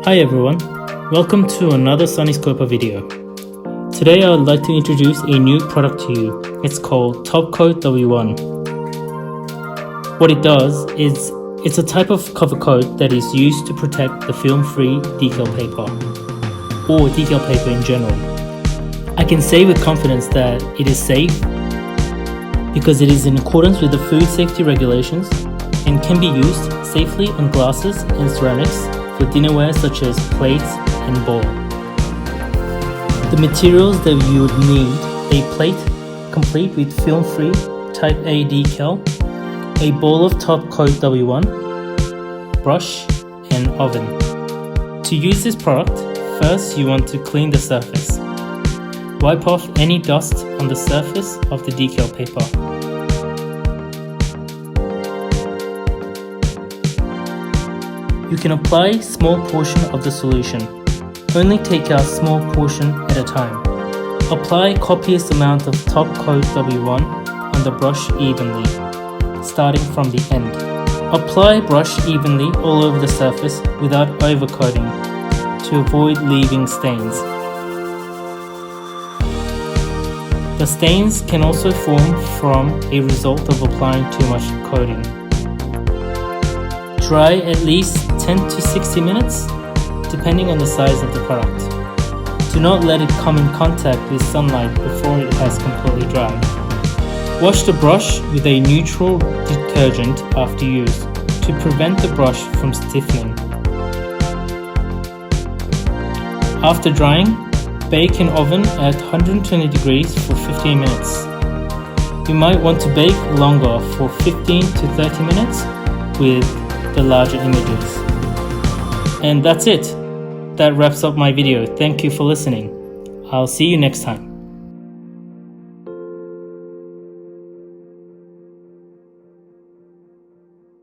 Hi everyone, welcome to another SUNNYSCOPA video. Today I would like to introduce a new product to you. It's called Topcoat W1. What it does is, it's a type of cover coat that is used to protect the film-free decal paper, or decal paper in general. I can say with confidence that it is safe because it is in accordance with the food safety regulations and can be used safely on glasses and ceramics for dinnerware such as plates and bowl. The materials that you would need: a plate complete with film-free type A decal, a bowl of Topcoat W1, brush and oven. To use this product, first you want to clean the surface. Wipe off any dust on the surface of the decal paper. You can apply a small portion of the solution. Only take out a small portion at a time. Apply a copious amount of Topcoat W1 on the brush evenly, starting from the end. Apply brush evenly all over the surface without overcoating to avoid leaving stains. The stains can also form from a result of applying too much coating. Dry at least 10 to 60 minutes, depending on the size of the product. Do not let it come in contact with sunlight before it has completely dried. Wash the brush with a neutral detergent after use to prevent the brush from stiffening. After drying, bake in oven at 120 degrees for 15 minutes. You might want to bake longer for 15 to 30 minutes with the larger images. And that's it. That wraps up my video. Thank you for listening. I'll see you next time.